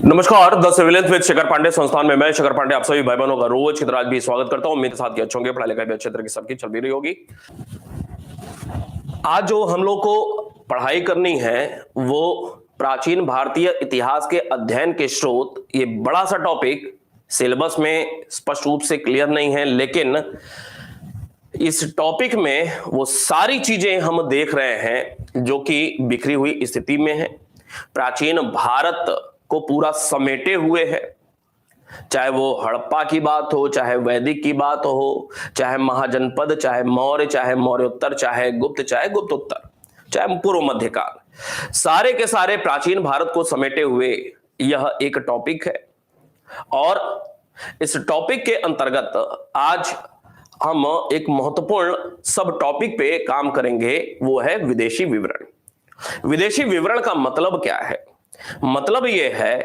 नमस्कार, the surveillance with Shekhar Pandey संस्थान में मैं शेखर पांडे आप सभी भाई बहनों का रोज की तरह आज भी स्वागत करता हूं। मेरे साथ के अच्छे होंगे, पढ़ाई लिखाई भी अच्छे तरह की सबकी चल भी रही होगी। आज जो हम लोग को पढ़ाई करनी है वो प्राचीन भारतीय इतिहास के अध्ययन के स्रोत। ये बड़ा सा टॉपिक सिलेबस में स्पष्ट रूप से क्लियर नहीं है, लेकिन इस टॉपिक में वो सारी चीजें हम देख रहे हैं जो कि बिखरी हुई स्थिति में है, प्राचीन भारत को पूरा समेटे हुए है। चाहे वो हड़प्पा की बात हो, चाहे वैदिक की बात हो, चाहे महाजनपद, चाहे मौर्य, चाहे मौर्योत्तर, चाहे गुप्तोत्तर, चाहे पूर्व मध्यकाल, सारे के सारे प्राचीन भारत को समेटे हुए यह एक टॉपिक है। और इस टॉपिक के अंतर्गत आज हम एक महत्वपूर्ण सब टॉपिक पे काम करेंगे, वो है विदेशी विवरण। विदेशी विवरण का मतलब क्या है? मतलब यह है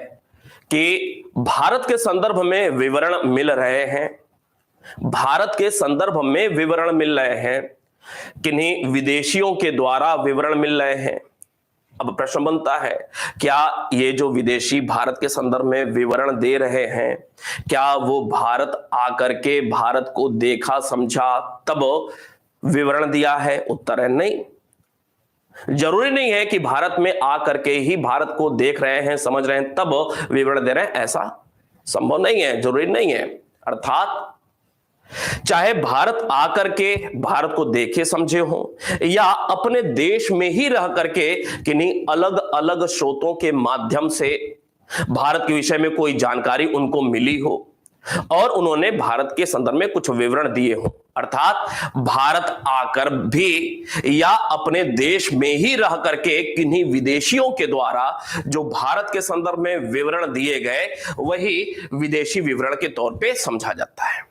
कि भारत के संदर्भ में विवरण मिल रहे हैं, भारत के संदर्भ में विवरण मिल रहे हैं, किन्हीं विदेशियों के द्वारा विवरण मिल रहे हैं। अब प्रश्न बनता है, क्या ये जो विदेशी भारत के संदर्भ में विवरण दे रहे हैं, क्या वो भारत आकर के भारत को देखा समझा तब विवरण दिया है? उत्तर है नहीं। जरूरी नहीं है कि भारत में आकर के ही भारत को देख रहे हैं, समझ रहे हैं, तब विवरण दे रहे हैं, ऐसा संभव नहीं है, जरूरी नहीं है। अर्थात चाहे भारत आकर के भारत को देखे समझे हो या अपने देश में ही रह करके किन्हीं अलग अलग स्रोतों के माध्यम से भारत के विषय में कोई जानकारी उनको मिली हो और उन्होंने भारत के संदर्भ में कुछ विवरण दिए हो, अर्थात भारत आकर भी या अपने देश में ही रह करके किन्हीं विदेशियों के द्वारा जो भारत के संदर्भ में विवरण दिए गए, वही विदेशी विवरण के तौर पे समझा जाता है।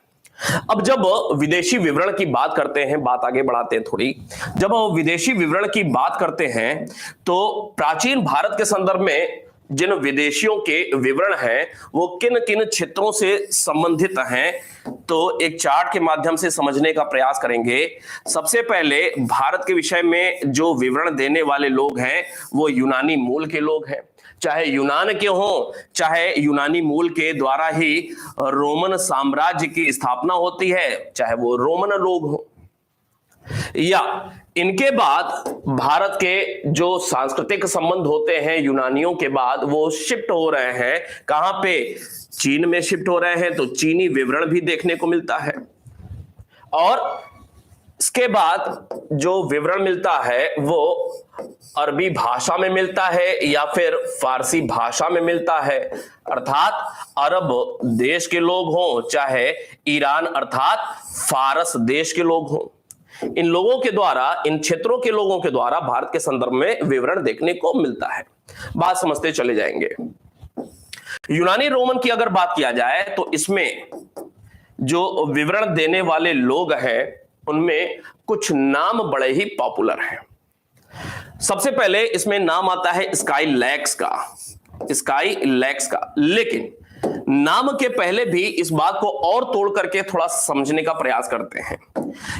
अब जब विदेशी विवरण की बात करते हैं, बात आगे बढ़ाते हैं थोड़ी, जब विदेशी विवरण की बात करते हैं तो प्राचीन भारत के संदर्भ में जिन विदेशियों के विवरण हैं वो किन किन क्षेत्रों से संबंधित हैं, तो एक चार्ट के माध्यम से समझने का प्रयास करेंगे। सबसे पहले भारत के विषय में जो विवरण देने वाले लोग हैं वो यूनानी मूल के लोग हैं, चाहे यूनान के हों, चाहे यूनानी मूल के द्वारा ही रोमन साम्राज्य की स्थापना होती है, चाहे वो रोमन लोग हों, या इनके बाद भारत के जो सांस्कृतिक संबंध होते हैं यूनानियों के बाद वो शिफ्ट हो रहे हैं। कहां पे? चीन में शिफ्ट हो रहे हैं, तो चीनी विवरण भी देखने को मिलता है। और इसके बाद जो विवरण मिलता है वो अरबी भाषा में मिलता है या फिर फारसी भाषा में मिलता है, अर्थात अरब देश के लोग हों चाहे ईरान अर्थात फारस देश के लोग हों, इन लोगों के द्वारा, इन क्षेत्रों के लोगों के द्वारा भारत के संदर्भ में विवरण देखने को मिलता है। बात समझते चले जाएंगे। यूनानी रोमन की अगर बात किया जाए तो इसमें जो विवरण देने वाले लोग हैं उनमें कुछ नाम बड़े ही पॉपुलर हैं। सबसे पहले इसमें नाम आता है स्काई लैक्स का, लेकिन नाम के पहले भी इस बात को और तोड़ करके थोड़ा समझने का प्रयास करते हैं।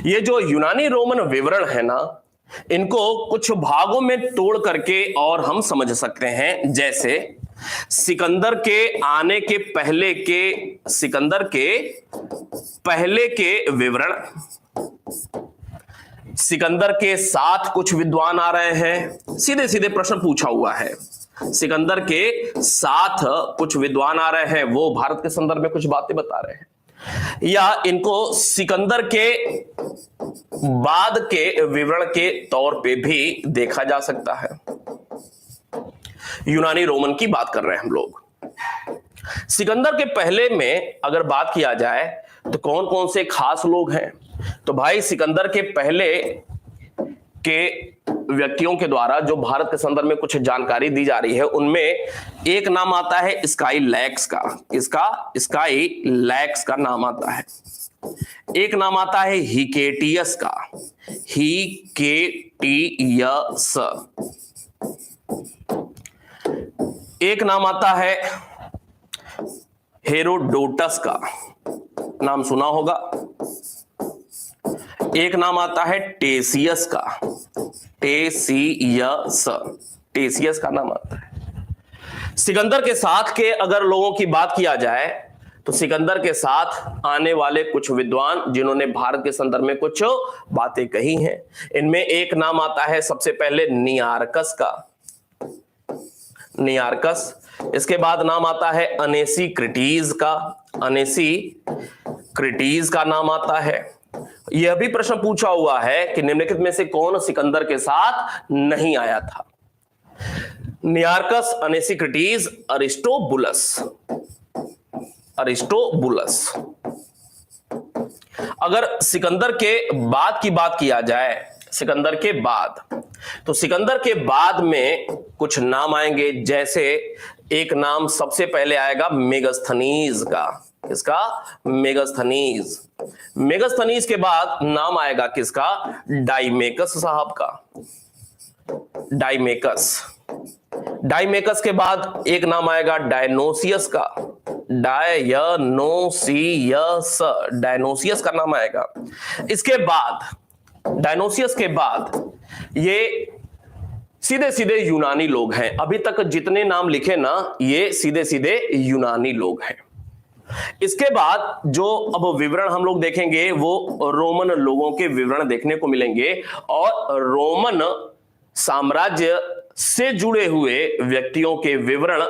ये जो यूनानी रोमन विवरण है ना, इनको कुछ भागों में तोड़ करके और हम समझ सकते हैं। जैसे सिकंदर के आने के पहले के विवरण, सिकंदर के साथ कुछ विद्वान आ रहे हैं, सीधे सीधे प्रश्न पूछा हुआ है, सिकंदर के साथ कुछ विद्वान आ रहे हैं, वो भारत के संदर्भ में कुछ बातें बता रहे हैं, या इनको सिकंदर के बाद के विवरण के तौर पे भी देखा जा सकता है। यूनानी रोमन की बात कर रहे हैं हम लोग। सिकंदर के पहले में अगर बात किया जाए तो कौन कौन से खास लोग हैं, तो भाई सिकंदर के पहले के व्यक्तियों के द्वारा जो भारत के संदर्भ में कुछ जानकारी दी जा रही है उनमें एक नाम आता है स्काई लैक्स का, इसका स्काई लैक्स का नाम आता है। एक नाम आता है हिकेटियस का, हिकेटियस। एक नाम आता है हेरोडोटस का, नाम सुना होगा। एक नाम आता है टेसियस का, टेसियस का नाम आता है। सिकंदर के साथ के अगर लोगों की बात किया जाए तो सिकंदर के साथ आने वाले कुछ विद्वान जिन्होंने भारत के संदर्भ में कुछ बातें कही हैं, इनमें एक नाम आता है सबसे पहले नियार्कस का, नियार्कस। इसके बाद नाम आता है अनेसीक्रिटीज का, अनेसीक्रिटीज का नाम आता है। यह भी प्रश्न पूछा हुआ है कि निम्नलिखित में से कौन सिकंदर के साथ नहीं आया था। नियार्कस, अनेसीक्रिटीज, अरिस्टोबुलस, अरिस्टोबुलस। अगर सिकंदर के बाद की बात किया जाए, सिकंदर के बाद, तो सिकंदर के बाद में कुछ नाम आएंगे, जैसे एक नाम सबसे पहले आएगा मेगास्थनीज का। किसका? मेगास्थनीज। मेगास्थनीज के बाद नाम आएगा किसका? डाइमेकस साहब का, डाइमेकस। डाइमेकस के बाद एक नाम आएगा डायनोसियस का, डायनोसियस, डायनोसियस का नाम आएगा। इसके बाद, डायनोसियस के बाद ये सीधे सीधे यूनानी लोग हैं। अभी तक जितने नाम लिखे ना, ये सीधे सीधे यूनानी लोग हैं। इसके बाद जो अब विवरण हम लोग देखेंगे वो रोमन लोगों के विवरण देखने को मिलेंगे, और रोमन साम्राज्य से जुड़े हुए व्यक्तियों के विवरण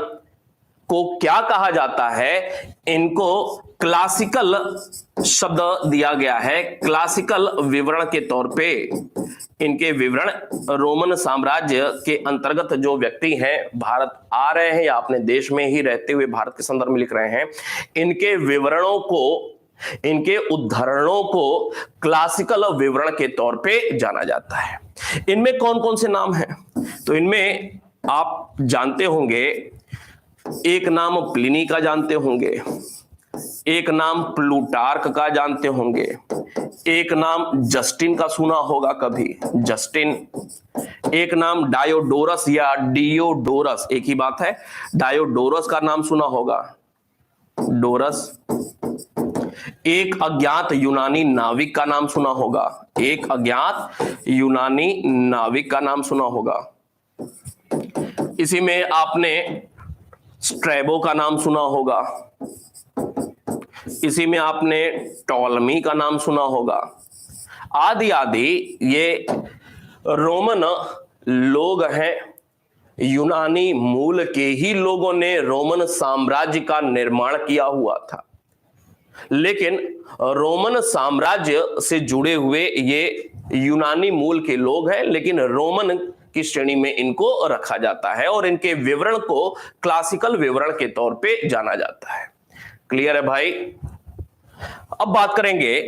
को क्या कहा जाता है, इनको क्लासिकल शब्द दिया गया है। क्लासिकल विवरण के तौर पे इनके विवरण रोमन साम्राज्य के अंतर्गत जो व्यक्ति हैं, भारत आ रहे हैं या अपने देश में ही रहते हुए भारत के संदर्भ में लिख रहे हैं, इनके विवरणों को, इनके उद्धरणों को क्लासिकल विवरण के तौर पे जाना जाता है। इनमें कौन कौन से नाम हैं? तो इनमें आप जानते होंगे, एक नाम प्लिनी का जानते होंगे, एक नाम प्लूटार्क का जानते होंगे, एक नाम जस्टिन का सुना होगा कभी, जस्टिन। एक नाम डायोडोरस या डियोडोरस, एक ही बात है, डायोडोरस का नाम सुना होगा, डोरस। एक अज्ञात यूनानी नाविक का नाम सुना होगा, एक अज्ञात यूनानी नाविक का नाम सुना होगा। इसी में आपने स्ट्रैबो का नाम सुना होगा, इसी में आपने टॉलमी का नाम सुना होगा, आदि आदि। ये रोमन लोग हैं, यूनानी मूल के ही लोगों ने रोमन साम्राज्य का निर्माण किया हुआ था, लेकिन रोमन साम्राज्य से जुड़े हुए ये यूनानी मूल के लोग हैं, लेकिन रोमन की श्रेणी में इनको रखा जाता है और इनके विवरण को क्लासिकल विवरण के तौर पे जाना जाता है। क्लियर है भाई? अब बात करेंगे,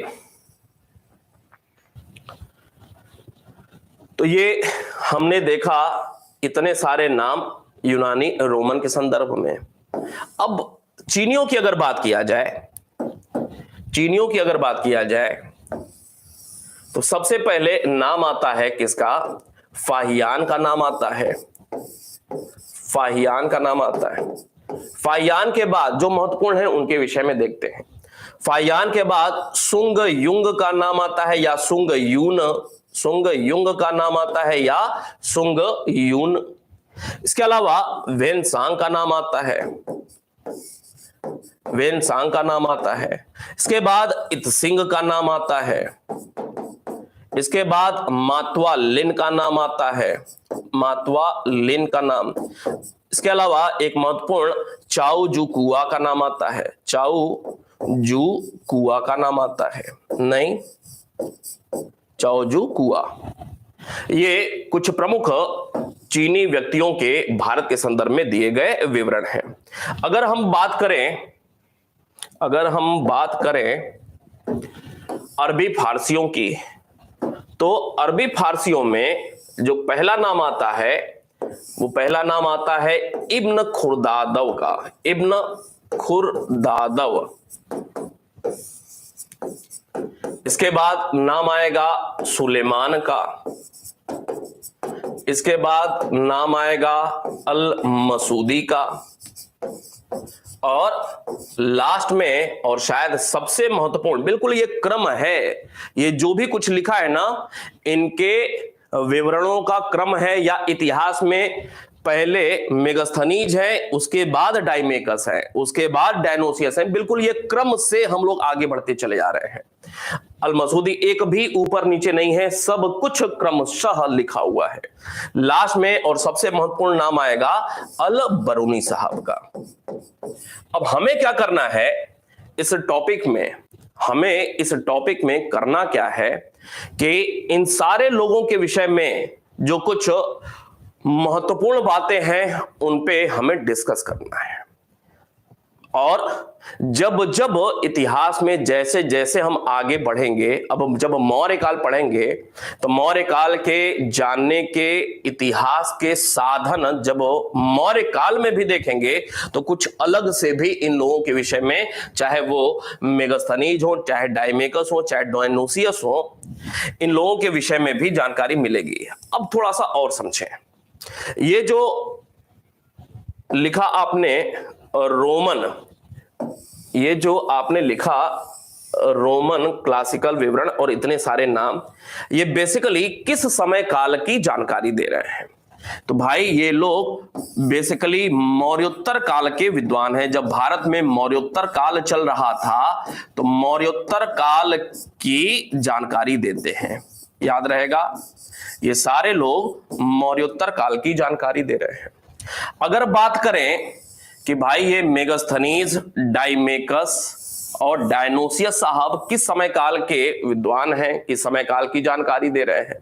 तो ये हमने देखा इतने सारे नाम यूनानी रोमन के संदर्भ में। अब चीनियों की अगर बात किया जाए, चीनियों की अगर बात किया जाए तो सबसे पहले नाम आता है किसका? फाहियान का नाम आता है, फाहियान का नाम आता है। फाहियान के बाद जो महत्वपूर्ण है उनके विषय में देखते हैं। फाहियान के बाद सुंग युंग का नाम आता है या सुंग यून, सुंग युंग का नाम आता है या सुंग यून। इसके अलावा वेनसांग का नाम आता है, वेनसांग का नाम आता है। इसके बाद इत्सिंग का नाम आता है, इसके बाद मातवा लिन का नाम आता है, मातवा लिन का नाम। इसके अलावा एक महत्वपूर्ण चाउ जू कुआ का नाम आता है, चाउ जू कुआ का नाम आता है, नहीं, चाउ जू कुआ। ये कुछ प्रमुख चीनी व्यक्तियों के भारत के संदर्भ में दिए गए विवरण हैं। अगर हम बात करें अरबी फारसियों की, तो अरबी फारसियों में जो पहला नाम आता है वो पहला नाम आता है इब्न खुरदादव का, इब्न खुरदादव। इसके बाद नाम आएगा सुलेमान का, इसके बाद नाम आएगा अल मसूदी का, और लास्ट में और शायद सबसे महत्वपूर्ण, बिल्कुल ये क्रम है, ये जो भी कुछ लिखा है ना, इनके विवरणों का क्रम है या इतिहास में पहले मेगास्थनीज है, उसके बाद डाइमेकस है, उसके बाद डायनोसियस है। बिल्कुल ये क्रम से हम लोग आगे बढ़ते चले जा रहे हैं। अल-मसूदी एक भी ऊपर नीचे नहीं है, सब कुछ क्रमशः लिखा हुआ है। लास्ट में और सबसे महत्वपूर्ण नाम आएगा अल-बरूनी साहब का। अब हमें क्या करना है इस टॉपिक में, हमें इस टॉपिक में करना क्या है कि इन सारे लोगों के विषय में जो कुछ महत्वपूर्ण बातें हैं उन पे हमें डिस्कस करना है। और जब जब इतिहास में जैसे जैसे हम आगे बढ़ेंगे, अब जब मौर्य काल पढ़ेंगे तो मौर्य काल के जानने के इतिहास के साधन जब मौर्य काल में भी देखेंगे तो कुछ अलग से भी इन लोगों के विषय में, चाहे वो मेगास्थनीज हो, चाहे डाइमेकस हो, चाहे डायनोसियस हो, इन लोगों के विषय में भी जानकारी मिलेगी। अब थोड़ा सा और समझें, ये जो लिखा आपने रोमन, ये जो आपने लिखा रोमन क्लासिकल विवरण और इतने सारे नाम, ये बेसिकली किस समय काल की जानकारी दे रहे हैं? तो भाई ये लोग बेसिकली मौर्योत्तर काल के विद्वान हैं। जब भारत में मौर्योत्तर काल चल रहा था तो मौर्योत्तर काल की जानकारी देते हैं। याद रहेगा, ये सारे लोग मौर्योत्तर काल की जानकारी दे रहे हैं। अगर बात करें कि भाई ये मेगास्थनीज, डाइमेकस और डायनोसियस साहब किस समय काल के विद्वान हैं, किस समय काल की जानकारी दे रहे हैं,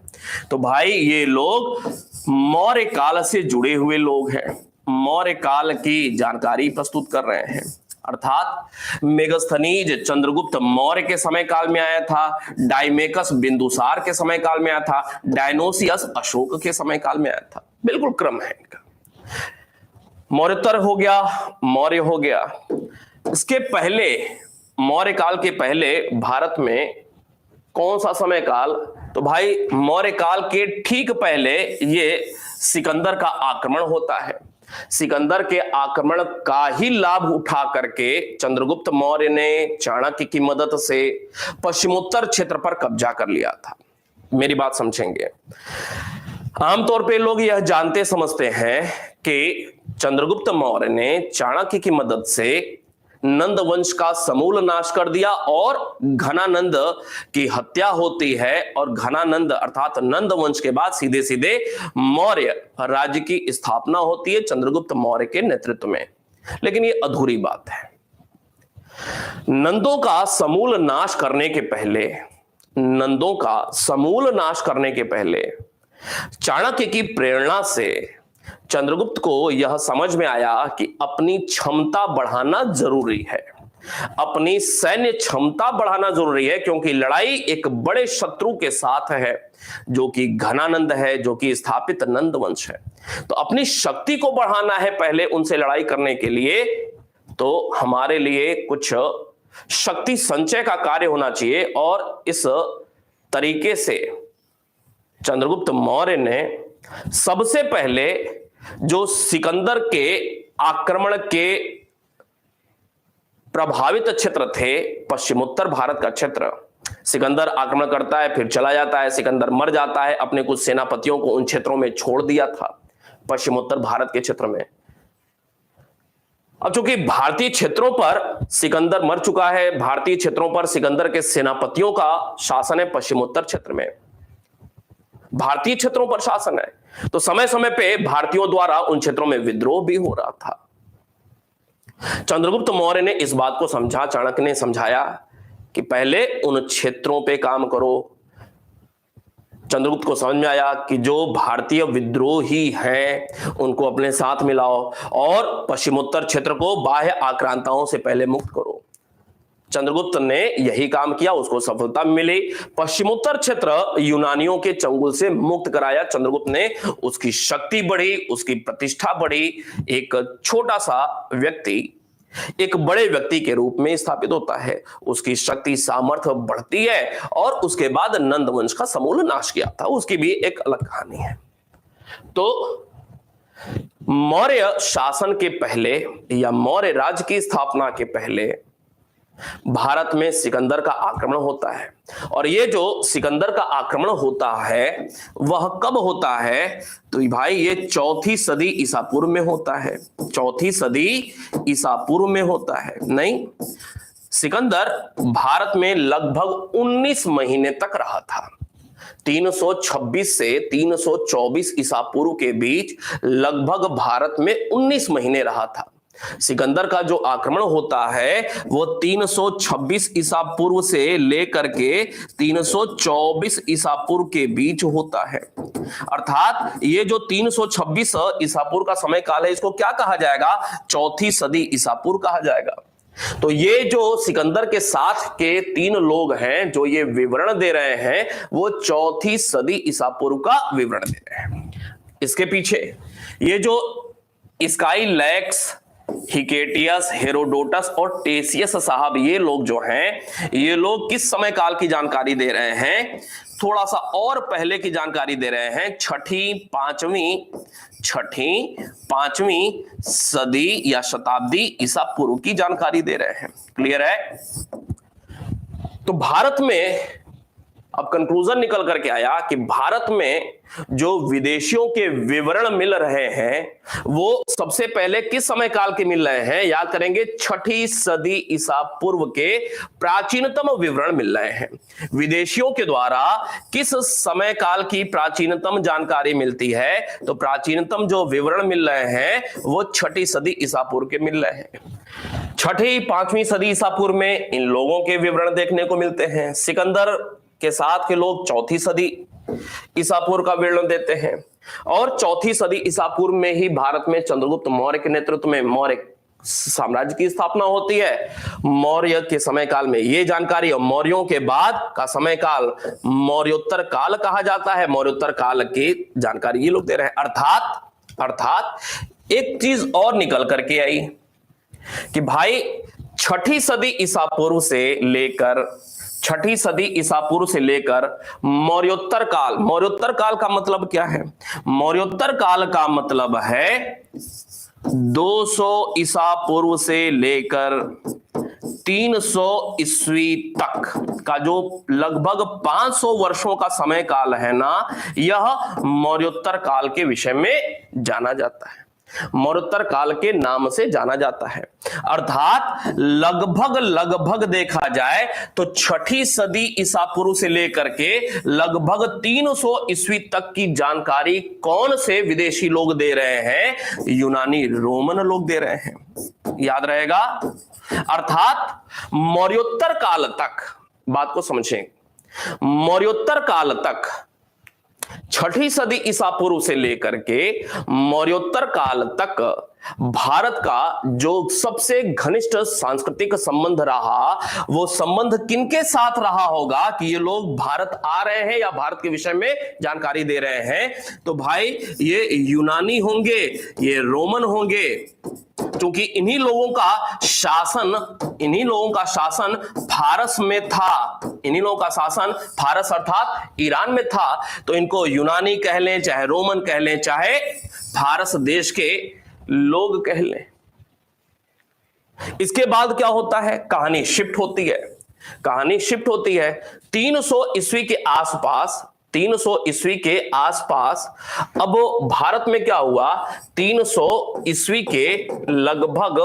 तो भाई ये लोग मौर्य काल से जुड़े हुए लोग हैं, मौर्य काल की जानकारी प्रस्तुत कर रहे हैं। अर्थात मेगास्थनीज चंद्रगुप्त मौर्य के समय काल में आया था, डाइमेकस बिंदुसार के समय काल में आया था, डायनोसियस अशोक के समय काल में आया था। बिल्कुल क्रम है इनका। मौर्योत्तर हो गया, मौर्य हो गया। इसके पहले, मौर्य काल के पहले भारत में कौन सा समय काल? तो भाई मौर्य काल के ठीक पहले ये सिकंदर का आक्रमण होता है। सिकंदर के आक्रमण का ही लाभ उठा करके चंद्रगुप्त मौर्य ने चाणक्य की मदद से पश्चिमोत्तर क्षेत्र पर कब्जा कर लिया था। मेरी बात समझेंगे। आमतौर पे लोग यह जानते समझते हैं कि चंद्रगुप्त मौर्य ने चाणक्य की मदद से नंद वंश का समूल नाश कर दिया और घनानंद की हत्या होती है और घनानंद अर्थात नंद वंश के बाद सीधे सीधे मौर्य राज्य की स्थापना होती है चंद्रगुप्त मौर्य के नेतृत्व में। लेकिन ये अधूरी बात है। नंदों का समूल नाश करने के पहले, नंदों का समूल नाश करने के पहले चाणक्य की प्रेरणा से चंद्रगुप्त को यह समझ में आया कि अपनी क्षमता बढ़ाना जरूरी है, अपनी सैन्य क्षमता बढ़ाना जरूरी है, क्योंकि लड़ाई एक बड़े शत्रु के साथ है जो कि घनानंद है, जो कि स्थापित नंद वंश है। तो अपनी शक्ति को बढ़ाना है पहले उनसे लड़ाई करने के लिए, तो हमारे लिए कुछ शक्ति संचय का कार्य होना चाहिए। और इस तरीके से चंद्रगुप्त मौर्य ने सबसे पहले जो सिकंदर के आक्रमण के प्रभावित क्षेत्र थे, पश्चिमोत्तर भारत का क्षेत्र, सिकंदर आक्रमण करता है, फिर चला जाता है, सिकंदर मर जाता है, अपने कुछ सेनापतियों को उन क्षेत्रों में छोड़ दिया था पश्चिमोत्तर भारत के क्षेत्र में। अब चूंकि भारतीय क्षेत्रों पर सिकंदर मर चुका है, भारतीय क्षेत्रों पर सिकंदर के सेनापतियों का शासन है, पश्चिमोत्तर क्षेत्र में भारतीय क्षेत्रों पर शासन है, तो समय समय पे भारतीयों द्वारा उन क्षेत्रों में विद्रोह भी हो रहा था। चंद्रगुप्त मौर्य ने इस बात को समझा, चाणक्य ने समझाया कि पहले उन क्षेत्रों पे काम करो। चंद्रगुप्त को समझ में आया कि जो भारतीय विद्रोही हैं उनको अपने साथ मिलाओ और पश्चिमोत्तर क्षेत्र को बाह्य आक्रांताओं से पहले मुक्त करो। चंद्रगुप्त ने यही काम किया, उसको सफलता मिली। पश्चिमोत्तर क्षेत्र यूनानियों के चंगुल से मुक्त कराया चंद्रगुप्त ने, उसकी शक्ति बढ़ी, उसकी प्रतिष्ठा बढ़ी। एक छोटा सा व्यक्ति एक बड़े व्यक्ति के रूप में स्थापित होता है, उसकी शक्ति सामर्थ्य बढ़ती है और उसके बाद नंद वंश का समूल नाश किया था, उसकी भी एक अलग कहानी है। तो मौर्य शासन के पहले या मौर्य राज्य की स्थापना के पहले भारत में सिकंदर का आक्रमण होता है। और ये जो सिकंदर का आक्रमण होता है वह कब होता है? तो भाई ये चौथी सदी ईसा पूर्व में होता है। चौथी सदी ईसा पूर्व में होता है। नहीं, सिकंदर भारत में लगभग 19 महीने तक रहा था। 326 से 324 ईसा पूर्व के बीच लगभग भारत में 19 महीने रहा था। सिकंदर का जो आक्रमण होता है वो 326 ईसा पूर्व से लेकर के 324 ईसा पूर्व के बीच होता है। अर्थात ये जो 326 ईसा पूर्व का समय काल है इसको क्या कहा जाएगा? चौथी सदी ईसा पूर्व कहा जाएगा। तो ये जो सिकंदर के साथ के 3 लोग हैं जो ये विवरण दे रहे हैं वो चौथी सदी ईसा पूर्व का विवरण दे रहे हैं। इसके पीछे ये जो स्काईलैक्स, हिकेटियस, हेरोडोटस और टेसियस साहब ये लोग जो हैं ये लोग किस समय काल की जानकारी दे रहे हैं? थोड़ा सा और पहले की जानकारी दे रहे हैं। छठी पांचवी सदी या शताब्दी ईसा पूर्व की जानकारी दे रहे हैं। क्लियर है? तो भारत में अब कंक्लूजन निकल करके आया कि भारत में जो विदेशियों के विवरण मिल रहे हैं वो सबसे पहले किस समय काल के मिल रहे हैं? याद करेंगे, छठी सदी ईसा पूर्व के प्राचीनतम विवरण मिल रहे हैं। विदेशियों के द्वारा किस समय काल की प्राचीनतम जानकारी मिलती है? तो प्राचीनतम जो विवरण मिल रहे हैं वो छठी सदी ईसा पूर्व के मिल रहे हैं। छठी पांचवी सदी ईसा पूर्व में इन लोगों के विवरण देखने को मिलते हैं। सिकंदर के साथ के लोग चौथी सदी ईसा पूर्व का विवरण देते हैं। और चौथी सदी ईसा पूर्व में ही भारत में चंद्रगुप्त मौर्य के नेतृत्व में मौर्य साम्राज्य की स्थापना होती है। मौर्य के समय काल में ये जानकारी, और मौर्यों के बाद का समय काल मौर्योत्तर काल कहा जाता है। मौर्योत्तर काल की जानकारी ये लोग दे रहे हैं। अर्थात एक चीज और निकल करके आई कि भाई छठी सदी ईसा पूर्व से लेकर मौर्योत्तर काल का मतलब क्या है? मौर्योत्तर काल का मतलब है 200 ईसा पूर्व से लेकर 300 ईस्वी तक का जो लगभग 500 वर्षों का समय काल है ना, यह मौर्योत्तर काल के विषय में जाना जाता है। मौर्योत्तर काल के नाम से जाना जाता है। अर्थात लगभग देखा जाए तो छठी सदी ईसा पूर्व से लेकर के लगभग 300 ईस्वी तक की जानकारी कौन से विदेशी लोग दे रहे हैं? यूनानी, रोमन लोग दे रहे हैं। याद रहेगा। अर्थात मौर्योत्तर काल तक, बात को समझें, मौर्योत्तर काल तक छठी सदी ईसा पूर्व से लेकर के मौर्योत्तर काल तक भारत का जो सबसे घनिष्ठ सांस्कृतिक संबंध रहा वो संबंध किनके साथ रहा होगा कि ये लोग भारत आ रहे हैं या भारत के विषय में जानकारी दे रहे हैं? तो भाई ये यूनानी होंगे, ये रोमन होंगे, क्योंकि इन्हीं लोगों का शासन फारस में था। इन्हीं लोगों का शासन फारस अर्थात ईरान में था। तो इनको यूनानी कह लें, चाहे रोमन कह लें, चाहे फारस देश के लोग कह लें। इसके बाद क्या होता है? कहानी शिफ्ट होती है 300 ईस्वी के आसपास। 300 ईस्वी के आसपास अब भारत में क्या हुआ? 300 ईस्वी के लगभग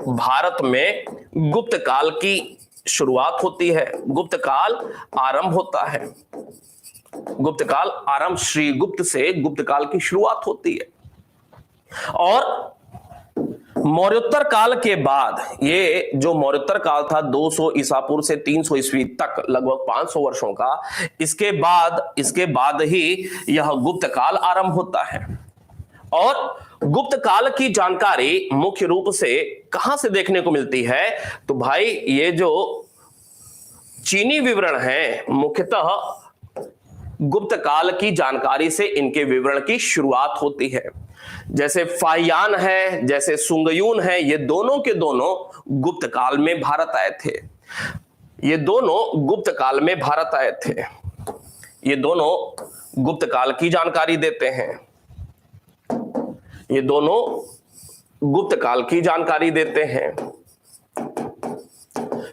भारत में गुप्त काल की शुरुआत होती है। गुप्त काल आरंभ होता है। गुप्त काल आरंभ श्री गुप्त से गुप्त काल की शुरुआत होती है। और मौर्योत्तर काल के बाद, ये जो मौर्योत्तर काल था 200 ईसा पूर्व से 300 ईस्वी तक, लगभग 500 वर्षों का, इसके बाद ही यह गुप्त काल आरंभ होता है। और गुप्त काल की जानकारी मुख्य रूप से कहां से देखने को मिलती है? तो भाई ये जो चीनी विवरण है, मुख्यतः गुप्त काल की जानकारी से इनके विवरण की शुरुआत होती है। जैसे फाहियान है, जैसे सुंगयून है, ये दोनों के दोनों गुप्त काल में भारत आए थे। ये दोनों गुप्त काल में भारत आए थे। ये दोनों गुप्त काल की जानकारी देते हैं। ये दोनों गुप्त काल की जानकारी देते हैं।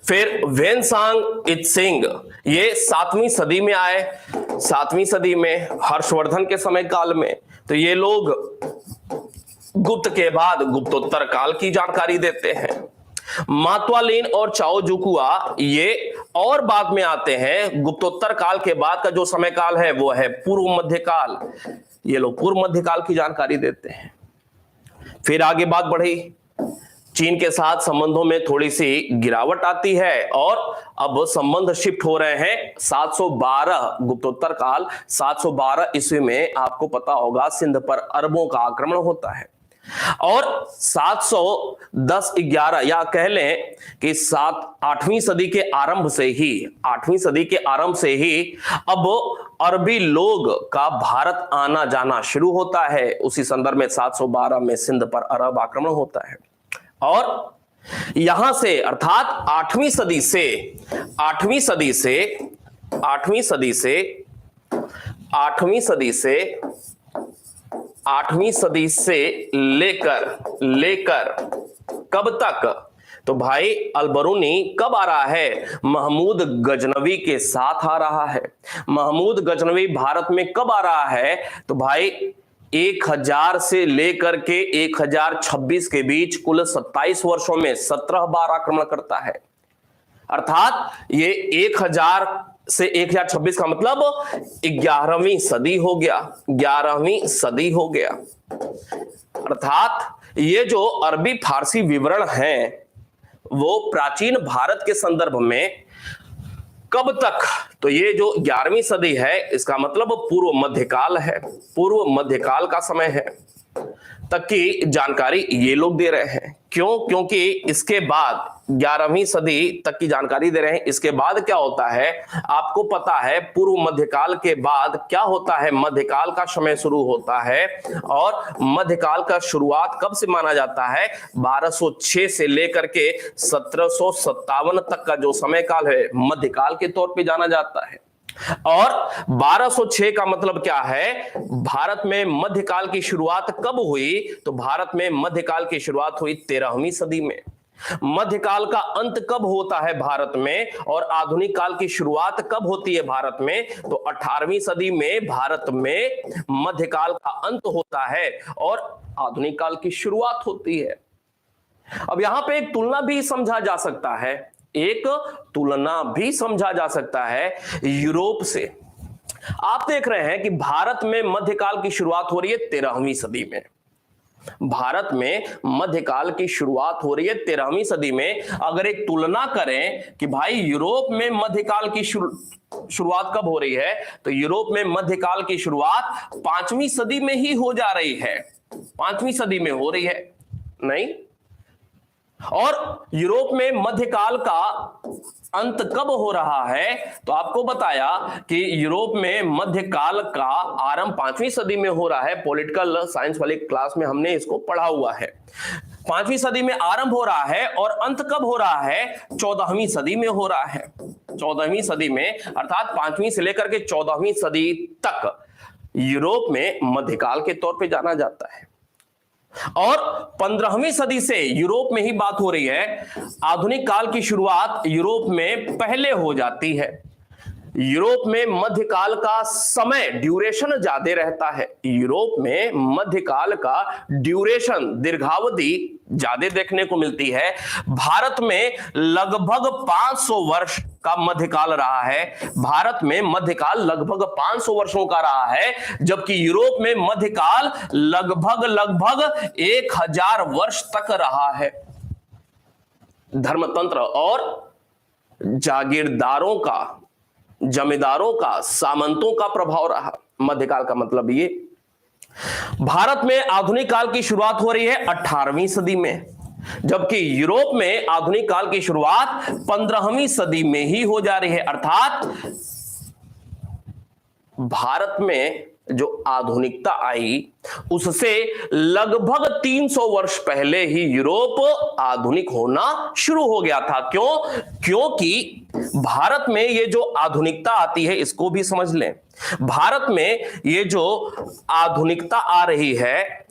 फिर वेनसांग इत्सिंग, ये 7वीं सदी में आए, 7वीं सदी में हर्षवर्धन के समय काल में। तो ये लोग गुप्त के बाद गुप्तोत्तर काल की जानकारी देते हैं। मातवालिन और चाओ जुकुआ ये और बाद में आते हैं। गुप्तोत्तर काल के बाद का जो समय काल है वो है पूर्व मध्यकाल। ये लोग पूर्व मध्यकाल की जानकारी देते हैं। फिर आगे बात बढ़ी, चीन के साथ संबंधों में थोड़ी सी गिरावट आती है और अब संबंध शिफ्ट हो रहे हैं 712 गुप्तोत्तर काल। 712 ईस्वी में आपको पता होगा सिंध पर अरबों का आक्रमण होता है और 710-11 या कह लें कि 8वीं सदी के आरंभ से ही 8वीं सदी के आरंभ से ही अब अरबी लोग का भारत आना जाना शुरू होता है। उसी संदर्भ में 712 में सिंध पर अरब आक्रमण होता है और यहां से अर्थात 8वीं सदी से लेकर कब तक, तो भाई अलबरूनी कब आ रहा है? महमूद गजनवी के साथ आ रहा है। महमूद गजनवी भारत में कब आ रहा है? तो भाई 1000 से लेकर के 1026 के बीच कुल 27 वर्षों में 17 बार आक्रमण करता है। अर्थात ये 1000 से 1026 का मतलब 11वीं सदी हो गया, 11वीं सदी हो गया। अर्थात ये जो अरबी फारसी विवरण हैं वो प्राचीन भारत के संदर्भ में कब तक, तो ये जो 11वीं सदी है इसका मतलब पूर्व मध्यकाल है, पूर्व मध्यकाल का समय है तक की जानकारी ये लोग दे रहे हैं। क्यों? क्योंकि इसके बाद 11वीं सदी तक की जानकारी दे रहे हैं। इसके बाद क्या होता है आपको पता है, पूर्व मध्यकाल के बाद क्या होता है, मध्यकाल का समय शुरू होता है और मध्यकाल का शुरुआत कब से माना जाता है? 1206 से लेकर के 1757 तक का जो समय काल है मध्यकाल के तौर पे जाना जाता है। और 1206 का मतलब क्या है? भारत में मध्यकाल की शुरुआत कब हुई? तो भारत में मध्यकाल की शुरुआत हुई 13वीं सदी में। मध्यकाल का अंत कब होता है भारत में और आधुनिक काल की शुरुआत कब होती है भारत में? तो 18वीं सदी में भारत में मध्यकाल का अंत होता है और आधुनिक काल की शुरुआत होती है। अब यहां पे एक तुलना भी समझा जा सकता है, एक तुलना भी समझा जा सकता है यूरोप से। आप देख रहे हैं कि भारत में मध्यकाल की शुरुआत हो रही है 13वीं सदी में। भारत में मध्यकाल की शुरुआत हो रही है 13वीं सदी में। अगर एक तुलना करें कि भाई यूरोप में मध्यकाल की शुरुआत कब हो रही है, तो यूरोप में मध्यकाल की शुरुआत 5वीं सदी में ही हो जा रही है, 5वीं सदी में हो रही है नहीं। और यूरोप में मध्यकाल का अंत कब हो रहा है, तो आपको बताया कि यूरोप में मध्यकाल का आरंभ 5वीं सदी में हो रहा है। पॉलिटिकल साइंस वाली क्लास में हमने इसको पढ़ा हुआ है। 5वीं सदी में आरंभ हो रहा है और अंत कब हो रहा है? 14वीं सदी में हो रहा है। 14वीं सदी में अर्थात 5वीं से लेकर के 14वीं सदी तक यूरोप में मध्यकाल के तौर पे जाना जाता है। और 15वीं सदी से यूरोप में ही बात हो रही है, आधुनिक काल की शुरुआत यूरोप में पहले हो जाती है। यूरोप में मध्यकाल का समय ड्यूरेशन ज्यादा रहता है। यूरोप में मध्यकाल का ड्यूरेशन दीर्घावधि ज्यादा देखने को मिलती है। भारत में लगभग 500 वर्ष का मध्यकाल रहा है। भारत में मध्यकाल लगभग 500 वर्षों का रहा है, जबकि यूरोप में मध्यकाल लगभग 1000 वर्ष तक रहा है। धर्मतंत्र और जागीरदारों का, जमींदारों का, सामंतों का प्रभाव रहा। मध्यकाल का मतलब ये। भारत में आधुनिक काल की शुरुआत हो रही है 18वीं सदी में, जबकि यूरोप में आधुनिक काल की शुरुआत 15वीं सदी में ही हो जा रही है। अर्थात भारत में जो आधुनिकता आई उससे लगभग 300 वर्ष पहले ही यूरोप आधुनिक होना शुरू हो गया था। क्यों? क्योंकि भारत में ये जो आधुनिकता आती है, इसको भी समझ लें, भारत में ये जो आधुनिकता आ रही है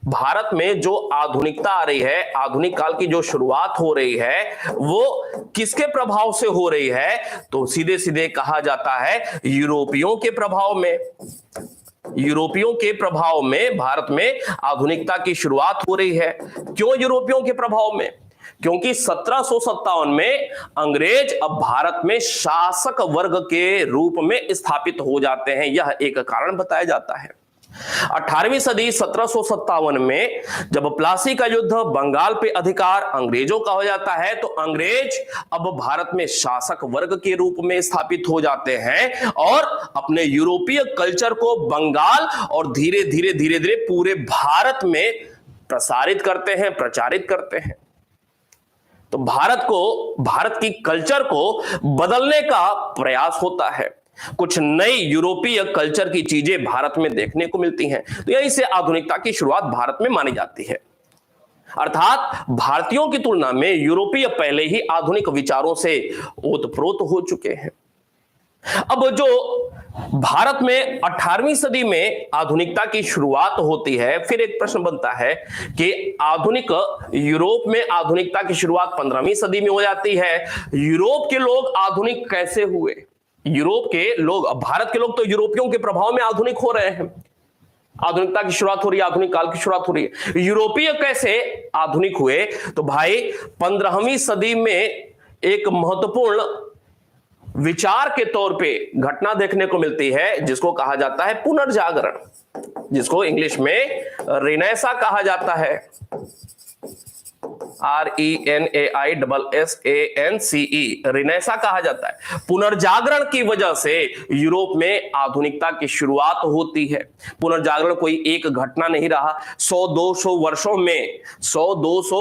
भारत में जो आधुनिकता आ रही है, आधुनिक काल की जो शुरुआत हो रही है, वो किसके प्रभाव से हो रही है? तो सीधे सीधे कहा जाता है यूरोपियों के प्रभाव में। यूरोपियों के प्रभाव में भारत में आधुनिकता की शुरुआत हो रही है। क्यों यूरोपियों के प्रभाव में? क्योंकि 1757 में अंग्रेज अब भारत में शासक वर्ग के रूप में स्थापित हो जाते हैं, यह एक कारण बताया जाता है। 18वीं सदी 1757 में जब प्लासी का युद्ध, बंगाल पे अधिकार अंग्रेजों का हो जाता है, तो अंग्रेज अब भारत में शासक वर्ग के रूप में स्थापित हो जाते हैं और अपने यूरोपीय कल्चर को बंगाल और धीरे धीरे धीरे धीरे पूरे भारत में प्रसारित करते हैं, प्रचारित करते हैं। तो भारत की कल्चर को बदलने का प्रयास होता है। कुछ नई यूरोपीय कल्चर की चीजें भारत में देखने को मिलती हैं, तो यहीं से आधुनिकता की शुरुआत भारत में मानी जाती है। अर्थात भारतीयों की तुलना में यूरोपीय पहले ही आधुनिक विचारों से ओतप्रोत हो चुके हैं। अब जो भारत में 18वीं सदी में आधुनिकता की शुरुआत होती है, फिर एक प्रश्न बनता है कि आधुनिक यूरोप में आधुनिकता की शुरुआत 15वीं सदी में हो जाती है। यूरोप के लोग आधुनिक कैसे हुए? यूरोप के लोग, भारत के लोग तो यूरोपियों के प्रभाव में आधुनिक हो रहे हैं। आधुनिकता की शुरुआत हो रही है, आधुनिक काल की शुरुआत हो रही है। यूरोपीय कैसे आधुनिक हुए? तो भाई 15वीं सदी में एक महत्वपूर्ण विचार के तौर पे घटना देखने को मिलती है, जिसको कहा जाता है पुनर्जागरण, जिसको इंग्लिश में रिनेसा कहा जाता है। RENAISSANCE, रिनेसा कहा जाता है। पुनर्जागरण की वजह से यूरोप में आधुनिकता की शुरुआत होती है। पुनर्जागरण कोई एक घटना नहीं रहा। 100-200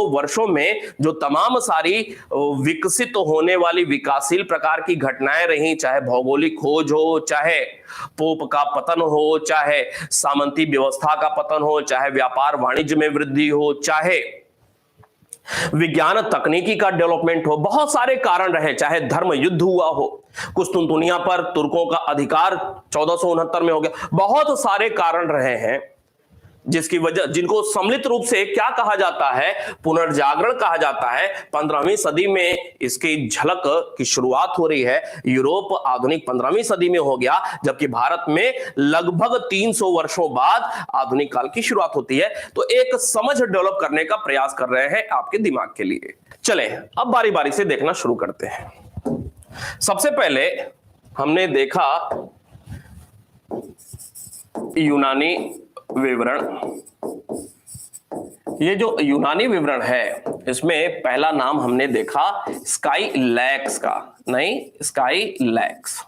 वर्षों में जो तमाम सारी विकसित होने वाली विकासशील प्रकार की घटनाएं रही, चाहे भौगोलिक खोज हो, चाहे पोप का पतन हो, चाहे सामंती व्यवस्था का पतन हो, चाहे व्यापार वाणिज्य में वृद्धि हो, चाहे विज्ञान तकनीकी का डेवलपमेंट हो, बहुत सारे कारण रहे, चाहे धर्म युद्ध हुआ हो, कुस्तुनतुनिया पर तुर्कों का अधिकार 1469 में हो गया, बहुत सारे कारण रहे हैं जिसकी वजह, जिनको सम्मिलित रूप से क्या कहा जाता है? पुनर्जागरण कहा जाता है। 15वीं सदी में इसकी झलक की शुरुआत हो रही है। यूरोप आधुनिक 15वीं सदी में हो गया, जबकि भारत में लगभग 300 वर्षों बाद आधुनिक काल की शुरुआत होती है। तो एक समझ डेवलप करने का प्रयास कर रहे हैं आपके दिमाग के लिए। चलें अब बारी बारी से देखना शुरू करते हैं। सबसे पहले हमने देखा यूनानी विवरण। ये जो यूनानी विवरण है, इसमें पहला नाम हमने देखा स्काईलैक्स का, नहीं स्काईलैक्स।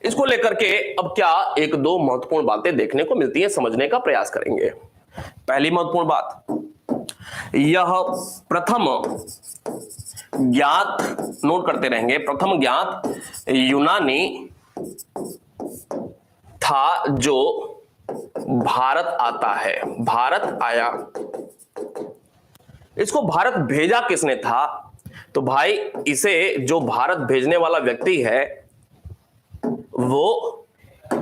इसको लेकर के अब क्या एक दो महत्वपूर्ण बातें देखने को मिलती हैं, समझने का प्रयास करेंगे। पहली महत्वपूर्ण बात, यह प्रथम ज्ञात, नोट करते रहेंगे, प्रथम ज्ञात यूनानी था जो भारत आता है। भारत आया, इसको भारत भेजा किसने था? तो भाई इसे जो भारत भेजने वाला व्यक्ति है वो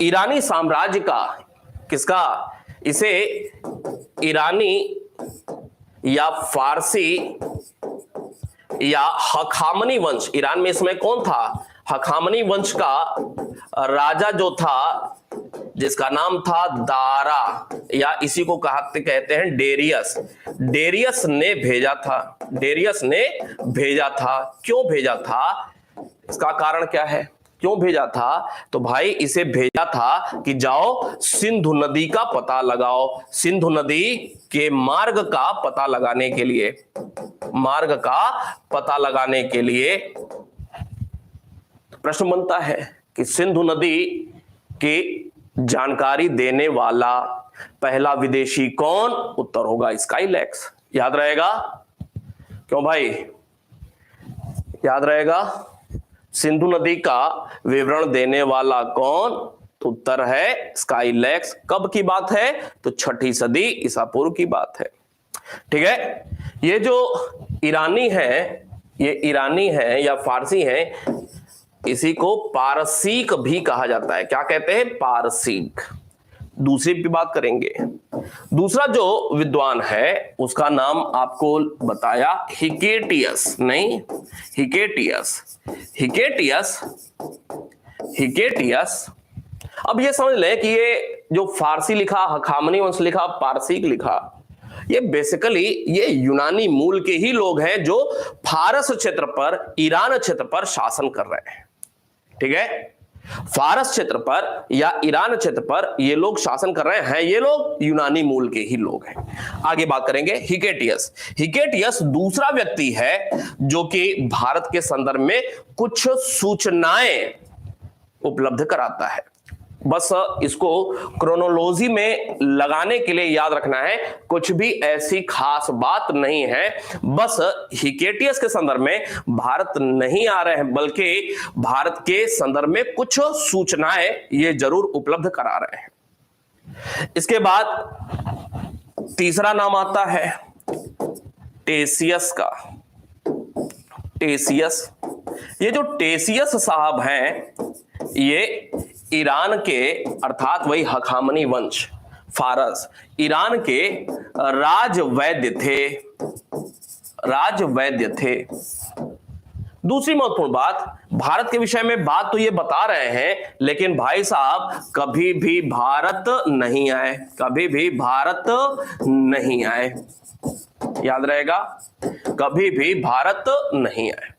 ईरानी साम्राज्य का, किसका? इसे ईरानी या फारसी या हखामनी वंश, ईरान में इसमें कौन था? हखामनी वंश का राजा जो था, जिसका नाम था दारा, या इसी को कहते हैं डेरियस। डेरियस ने भेजा था। डेरियस ने भेजा था। क्यों भेजा था? इसका कारण क्या है? क्यों भेजा था? तो भाई इसे भेजा था कि जाओ सिंधु नदी का पता लगाओ, सिंधु नदी के मार्ग का पता लगाने के लिए, मार्ग का पता लगाने के लिए प्रश्न बनता है कि सिंधु नदी की जानकारी देने वाला पहला विदेशी कौन? उत्तर होगा स्काईलैक्स। याद रहेगा? क्यों भाई याद रहेगा? सिंधु नदी का विवरण देने वाला कौन? तो उत्तर है स्काईलैक्स। कब की बात है? तो 6ठी सदी ईसा पूर्व की बात है। ठीक है, ये जो ईरानी है, ये ईरानी है या फारसी है, इसी को पारसीक भी कहा जाता है। क्या कहते हैं? पारसीक। दूसरी भी बात करेंगे। दूसरा जो विद्वान है उसका नाम आपको बताया हिकेटियस, नहीं हिकेटियस, हिकेटियस, हिकेटियस। अब ये समझ लें कि ये जो फारसी लिखा, हखामनी वंश लिखा, पारसी लिखा, ये बेसिकली ये यूनानी मूल के ही लोग हैं जो फारस क्षेत्र पर, ईरान क्षेत्र पर शासन कर रहे हैं। ठीक है, फारस क्षेत्र पर या ईरान क्षेत्र पर ये लोग शासन कर रहे हैं, ये लोग यूनानी मूल के ही लोग हैं। आगे बात करेंगे हिकेटियस। हिकेटियस दूसरा व्यक्ति है जो कि भारत के संदर्भ में कुछ सूचनाएं उपलब्ध कराता है। बस इसको क्रोनोलॉजी में लगाने के लिए याद रखना है, कुछ भी ऐसी खास बात नहीं है। बस हिकेटियस के संदर्भ में भारत नहीं आ रहे हैं, बल्कि भारत के संदर्भ में कुछ सूचनाएं ये जरूर उपलब्ध करा रहे हैं। इसके बाद तीसरा नाम आता है टेसियस का। टेसियस, ये जो टेसियस साहब हैं ये ईरान के, अर्थात वही हखामनी वंश, फारस, ईरान के राजवैद्य थे, राजवैद्य थे। दूसरी महत्वपूर्ण बात, भारत के विषय में बात तो ये बता रहे हैं, लेकिन भाई साहब कभी भी भारत नहीं आए, कभी भी भारत नहीं आए, याद रहेगा, कभी भी भारत नहीं आए।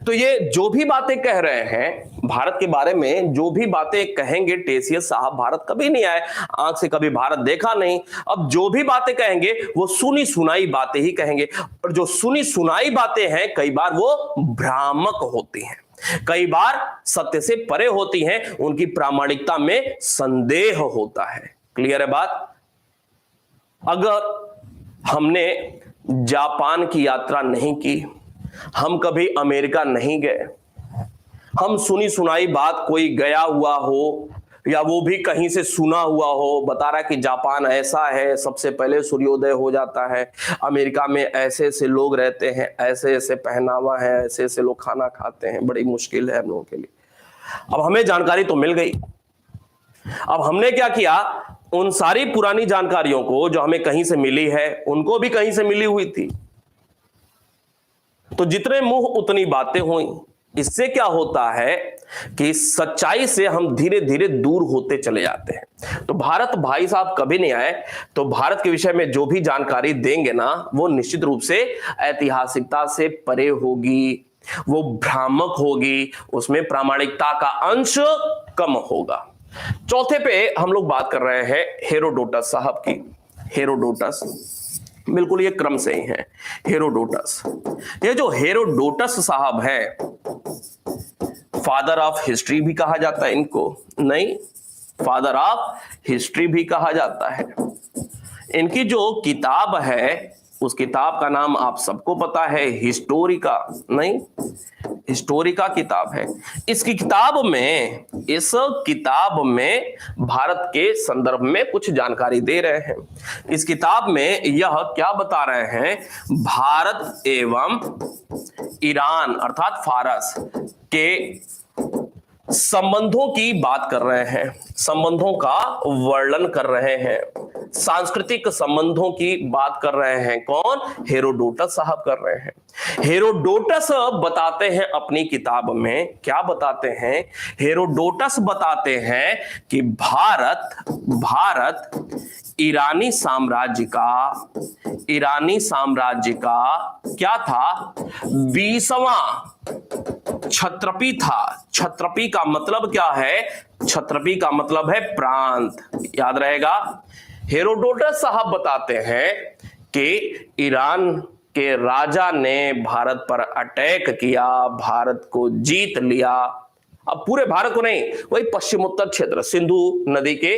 तो ये जो भी बातें कह रहे हैं भारत के बारे में, जो भी बातें कहेंगे टेसियस साहब, भारत कभी नहीं आए, आंख से कभी भारत देखा नहीं। अब जो भी बातें कहेंगे वो सुनी सुनाई बातें ही कहेंगे, और जो सुनी सुनाई बातें हैं कई बार वो भ्रामक होती हैं, कई बार सत्य से परे होती हैं, उनकी प्रामाणिकता में संदेह होता है। क्लियर है बात? अगर हमने जापान की यात्रा नहीं की, हम कभी अमेरिका नहीं गए, हम सुनी सुनाई बात कोई गया हुआ हो या वो भी कहीं से सुना हुआ हो, बता रहा है कि जापान ऐसा है, सबसे पहले सूर्योदय हो जाता है, अमेरिका में ऐसे ऐसे लोग रहते हैं, ऐसे ऐसे पहनावा है, ऐसे ऐसे लोग खाना खाते हैं, बड़ी मुश्किल है हम लोगों के लिए। अब हमें जानकारी तो मिल गई, अब हमने क्या किया, उन सारी पुरानी जानकारियों को जो हमें कहीं से मिली है उनको भी कहीं से मिली हुई थी, तो जितने मुंह उतनी बातें हुई। इससे क्या होता है कि सच्चाई से हम धीरे धीरे दूर होते चले जाते हैं। तो भारत भाई साहब कभी नहीं आए, तो भारत के विषय में जो भी जानकारी देंगे ना वो निश्चित रूप से ऐतिहासिकता से परे होगी, वो भ्रामक होगी, उसमें प्रामाणिकता का अंश कम होगा। चौथे पे हम लोग बात कर रहे हैं हेरोडोटस साहब की। हेरोडोटस, बिल्कुल ये क्रम से ही है। हेरोडोटस, ये जो हेरोडोटस साहब है, फादर ऑफ हिस्ट्री भी कहा जाता है इनको, नहीं, फादर ऑफ हिस्ट्री भी कहा जाता है। इनकी जो किताब है उस किताब का नाम आप सबको पता है, हिस्टोरिका, नहीं, हिस्टोरिका किताब है। इस किताब में भारत के संदर्भ में कुछ जानकारी दे रहे हैं। इस किताब में यह क्या बता रहे हैं, भारत एवं ईरान अर्थात फारस के संबंधों की बात कर रहे हैं, संबंधों का वर्णन कर रहे हैं, सांस्कृतिक संबंधों की बात कर रहे हैं। कौन? हेरोडोटस साहब कर रहे हैं। हेरोडोटस बताते हैं अपनी किताब में, क्या बताते हैं? हेरोडोटस बताते हैं कि भारत ईरानी साम्राज्य का क्या था, 20वां क्षत्रपी था। क्षत्रपी का मतलब क्या है? क्षत्रपी का मतलब है प्रांत, याद रहेगा। हेरोडोटस साहब बताते हैं कि ईरान के राजा ने भारत पर अटैक किया, भारत को जीत लिया। अब पूरे भारत को नहीं, वही पश्चिमोत्तर क्षेत्र, सिंधु नदी के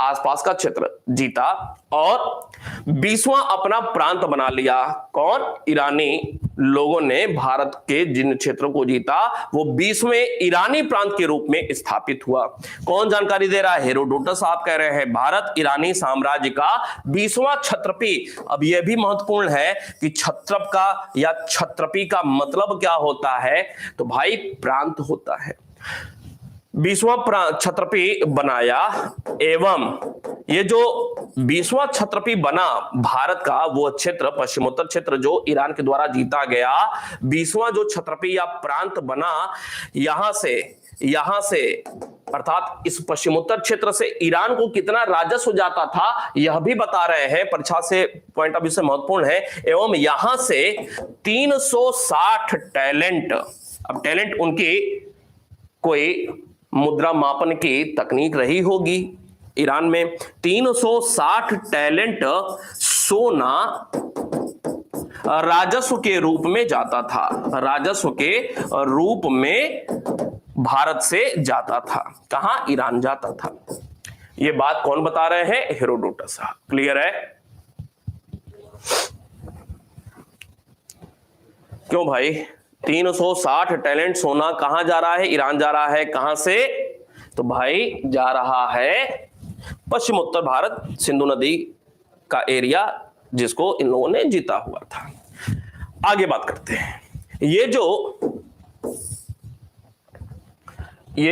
आसपास का क्षेत्र जीता और 20वां अपना प्रांत बना लिया। कौन? ईरानी लोगों ने भारत के जिन क्षेत्रों को जीता वो 20वें ईरानी प्रांत के रूप में स्थापित हुआ। कौन जानकारी दे रहा है? हेरोडोटस साहब कह रहे हैं भारत ईरानी साम्राज्य का 20वां क्षत्रपी। अब यह भी महत्वपूर्ण है कि क्षत्रप का या क्षत्रपी का मतलब क्या होता है, तो भाई प्रांत होता है। 20वां क्षत्रपी बनाया एवं ये जो 20वां क्षत्रपी बना भारत का वो क्षेत्र पश्चिमोत्तर क्षेत्र जो ईरान के द्वारा जीता गया, 20वां जो क्षत्रपी या प्रांत बना, यहां से अर्थात इस पश्चिमोत्तर क्षेत्र से ईरान को कितना राजस्व जाता था यह भी बता रहे हैं, परीक्षा से पॉइंट ऑफ व्यू से महत्वपूर्ण है। एवं यहां से 360 टैलेंट, अब टैलेंट उनकी कोई मुद्रा मापन की तकनीक रही होगी ईरान में, 360 टैलेंट सोना राजस्व के रूप में जाता था, राजस्व के रूप में भारत से जाता था। कहां? ईरान जाता था। यह बात कौन बता रहे हैं? हेरोडोटस। क्लियर है? क्यों भाई? 360 टैलेंट सोना कहां जा रहा है? ईरान जा रहा है। कहां से? तो भाई जा रहा है पश्चिमोत्तर भारत, सिंधु नदी का एरिया जिसको इन लोगों ने जीता हुआ था। आगे बात करते हैं। ये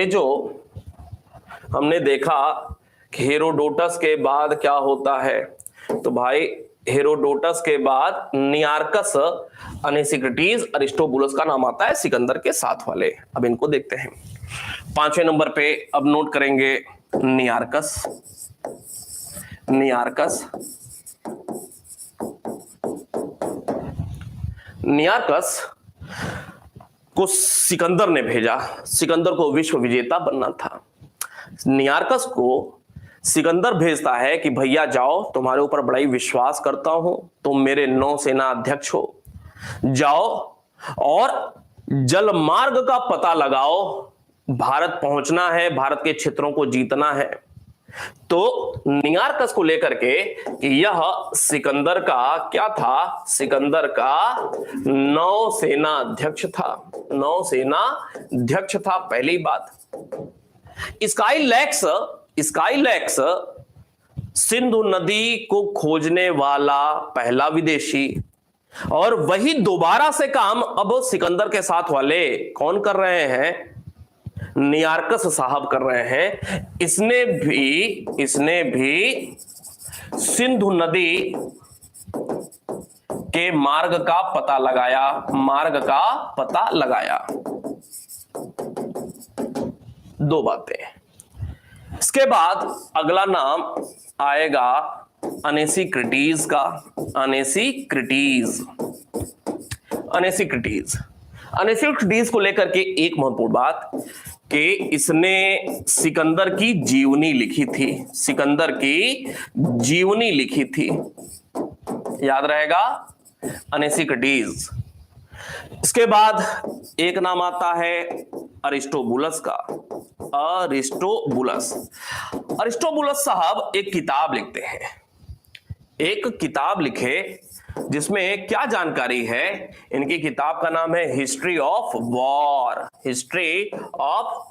जो हमने देखा कि हेरोडोटस के बाद क्या होता है, तो भाई हेरोडोटस के बाद नियार्कस, अनेसिक्रिटीज, अरिस्टोबुलस का नाम आता है सिकंदर के साथ वाले। अब इनको देखते हैं। 5वें नंबर पे अब नोट करेंगे नियार्कस। नियार्कस को सिकंदर ने भेजा। सिकंदर को विश्व विजेता बनना था। नियार्कस को सिकंदर भेजता है कि भैया जाओ, तुम्हारे ऊपर बड़ा ही विश्वास करता हूं, तुम मेरे नौसेना अध्यक्ष हो, जाओ और जल मार्ग का पता लगाओ, भारत पहुंचना है, भारत के क्षेत्रों को जीतना है। तो नियार्कस को लेकर के यह सिकंदर का क्या था? सिकंदर का नौसेना अध्यक्ष था, नौसेना अध्यक्ष था। पहली बात, स्काईलैक्स सिंधु नदी को खोजने वाला पहला विदेशी, और वही दोबारा से काम अब सिकंदर के साथ वाले कौन कर रहे हैं? नियार्कस साहब कर रहे हैं। इसने भी सिंधु नदी के मार्ग का पता लगाया। दो बातें। इसके बाद अगला नाम आएगा अनेसिक्रिटीज का। अनेसिक्रिटीज को लेकर के एक महत्वपूर्ण बात कि इसने सिकंदर की जीवनी लिखी थी। याद रहेगा, अनेसिक्रिटीज। इसके बाद एक नाम आता है अरिस्टोबुलस का। अरिस्टोबुलस साहब एक किताब लिखे जिसमें क्या जानकारी है? इनकी किताब का नाम है हिस्ट्री ऑफ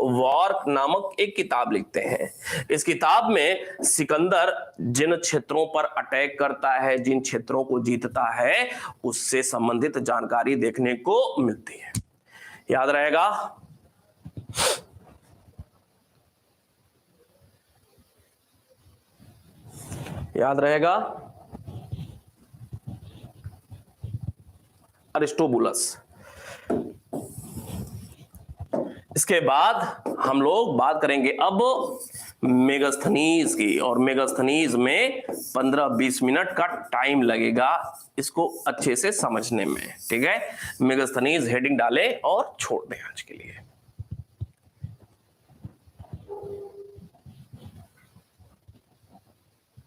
वॉर नामक एक किताब लिखते हैं। इस किताब में सिकंदर जिन क्षेत्रों पर अटैक करता है, जिन क्षेत्रों को जीतता है, उससे संबंधित जानकारी देखने को मिलती है। याद रहेगा अरिस्टोबुलस। इसके बाद हम लोग बात करेंगे अब मेगास्थनीज की, और मेगास्थनीज में 15-20 मिनट का टाइम लगेगा इसको अच्छे से समझने में। ठीक है, मेगास्थनीज हेडिंग डालें और छोड़ दें आज के लिए।